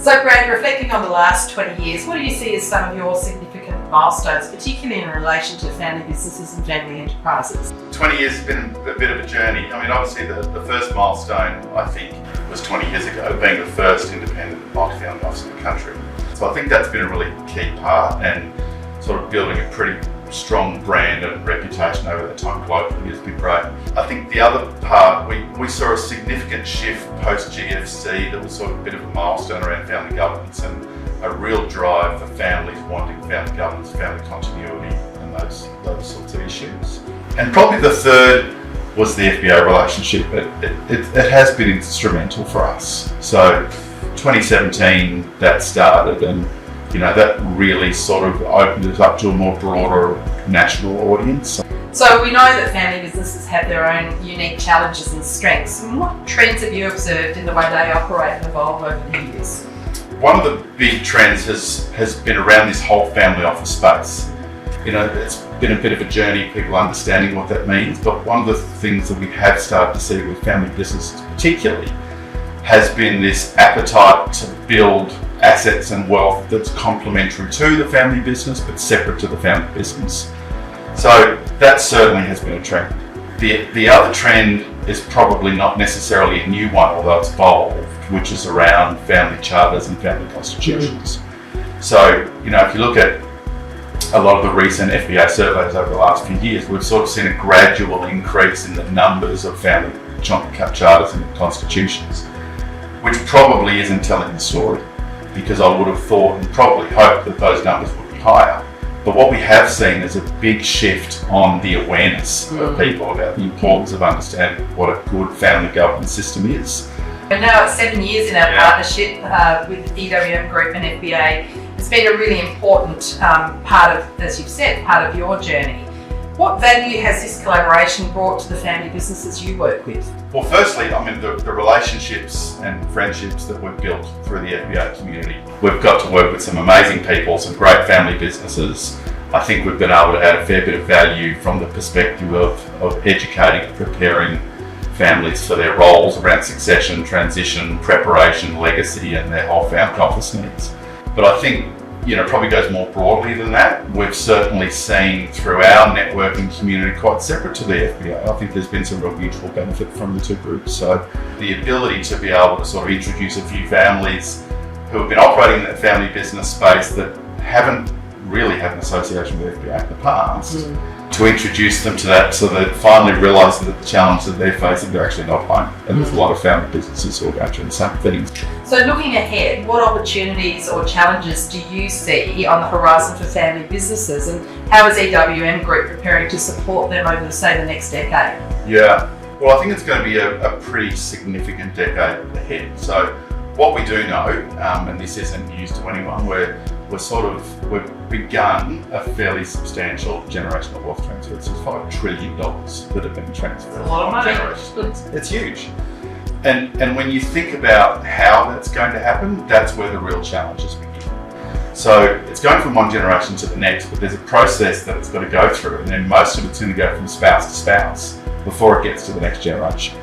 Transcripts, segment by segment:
So Brad, reflecting on the last 20 years, what do you see as some of your significant milestones, particularly in relation to family businesses and family enterprises? 20 years has been a bit of a journey. I mean, obviously the first milestone, I think, was 20 years ago, being the first independent multifamily office in the country. So I think that's been a really key part, and sort of building a pretty strong brand and reputation over that time globally has been great. I think the other part, we saw a significant shift post GFC that was sort of a bit of a milestone around family governance, and a real drive for families wanting family governance, family continuity, and those sorts of issues. And probably the third was the FBA relationship. It has been instrumental for us. So 2017 that started, and that really sort of opened us up to a more broader national audience. So we know that family businesses have their own unique challenges and strengths. And what trends have you observed in the way they operate and evolve over the years? One of the big trends has been around this whole family office space. It's been a bit of a journey, people understanding what that means, but one of the things that we have started to see with family businesses particularly has been this appetite to build assets and wealth that's complementary to the family business but separate to the family business. So that certainly has been a trend. The other trend is probably not necessarily a new one, although it's evolved, which is around family charters and family constitutions. So, if you look at a lot of the recent FBA surveys over the last few years, we've sort of seen a gradual increase in the numbers of family charters and constitutions, which probably isn't telling the story, because I would have thought and probably hoped that those numbers would be higher. But what we have seen is a big shift on the awareness of people about the importance of understanding what a good family governance system is. And now it's 7 years in our partnership with EWM Group and FBA. It's been a really important part of, as you've said, part of your journey. What value has this collaboration brought to the family businesses you work with? Well, firstly, the relationships and friendships that we've built through the FBA community. We've got to work with some amazing people, some great family businesses. I think we've been able to add a fair bit of value from the perspective of educating and preparing families for their roles around succession, transition, preparation, legacy, and their whole family office needs. But I think probably goes more broadly than that. We've certainly seen through our networking community, quite separate to the FBA, I think there's been some real mutual benefit from the two groups. So the ability to be able to sort of introduce a few families who have been operating in that family business space that haven't really had an association with FBA in the past, to introduce them to that, so they finally realise that the challenge that they're facing, they're actually not alone. And there's a lot of family businesses who are going through the same things. So looking ahead, what opportunities or challenges do you see on the horizon for family businesses, and how is EWM Group preparing to support them over, say, the next decade? Yeah, well, I think it's going to be a pretty significant decade ahead. So what we do know, and this isn't news to anyone, we've begun a fairly substantial generational wealth transfer. It's $5 trillion that have been transferred. That's a lot of money. It's huge. And when you think about how that's going to happen, that's where the real challenges begin. So it's going from one generation to the next, but there's a process that it's got to go through, and then most of it's going to go from spouse to spouse before it gets to the next generation.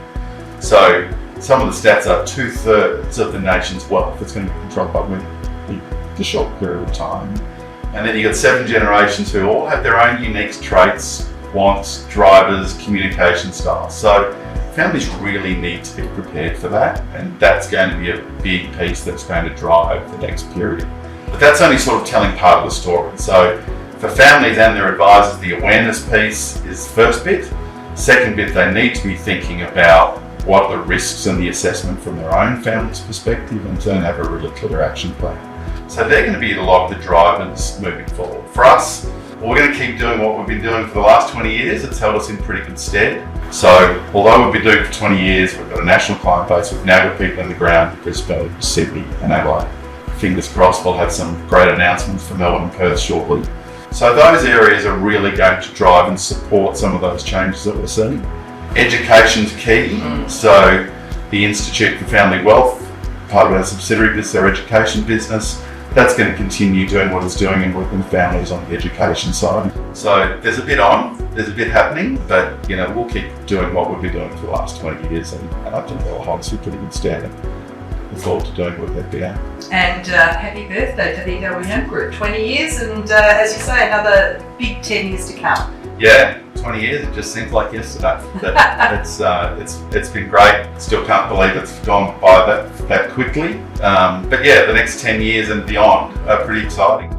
So some of the stats are 2/3 of the nation's wealth that's going to be controlled by women in a short period of time. And then you've got 7 generations who all have their own unique traits, wants, drivers, communication styles. So families really need to be prepared for that, and that's going to be a big piece that's going to drive the next period. But that's only sort of telling part of the story. So for families and their advisors, the awareness piece is the first bit. Second bit, they need to be thinking about what are the risks and the assessment from their own family's perspective, and then have a really clear action plan. So they're going to be a lot of the drivers moving forward. For us, we're going to keep doing what we've been doing for the last 20 years. It's held us in pretty good stead. So although we've been doing it for 20 years, we've got a national client base, we've now got people on the ground in Brisbane, Sydney and Adelaide. Fingers crossed we'll have some great announcements for Melbourne and Perth shortly. So those areas are really going to drive and support some of those changes that we're seeing. Education's key. So the Institute for Family Wealth, part of our subsidiary business, our education business, that's going to continue doing what it's doing and working with families on the education side. So there's a bit happening, but we'll keep doing what we've been doing for the last 20 years, and I think they'll hold us to a pretty good standard. looking forward to doing with FBA. And happy birthday to the EWM Group. 20 years and, as you say, another big 10 years to come. Yeah, 20 years, it just seems like yesterday. But it's been great. Still can't believe it's gone by that quickly. But yeah, the next 10 years and beyond are pretty exciting.